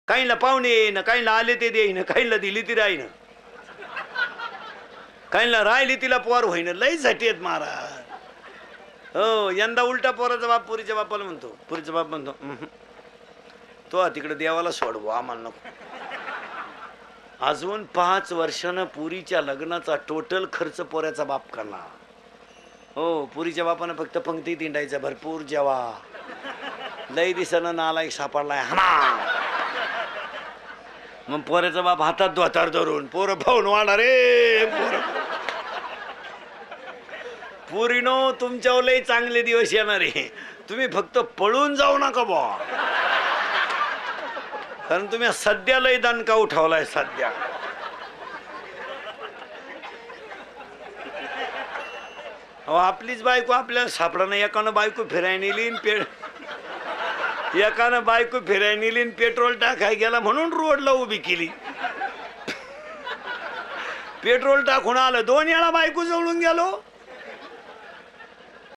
काहींना पाहुणे येईन, काहींना आले ते देईन, काहींना दिली ती राहीन, काहींना राहिली तिला पोर होईन. लई झटी आहेत महाराज. हो, यंदा उलटा पोराचा बाप पुरीच्या बापाला म्हणतो, पुरीचा बाप म्हणतो तो तिकडे देवाला सोडवो, आम्हाला नको. अजून 5 वर्षानं पुरीच्या लग्नाचा टोटल खर्च पोऱ्याचा बाप करणार. हो, पुरीच्या बापानं फक्त पंक्ती तिंडायचं, भरपूर जेवा. लई दिसानं नालायक सापडलाय हा. मग पोऱ्याचा बाप हातात धोतार धरून पोरं भाऊन वाढणार रे. पुरीनो, तुमच्यावर लई चांगले दिवस येणार आहे. तुम्ही फक्त पळून जाऊ नका बा, कारण तुम्ही सध्या लई दणका उठवलाय सध्या. आपलीच बायको आपल्याला सापडा नाही. एकानं बायको फिरायला नेली, एकानं बायको फिरायला नेली, पेट्रोल टाकाय गेला म्हणून रोडला उभी केली. पेट्रोल टाकून आलं, 2 वेळा बायको जवळून गेलो.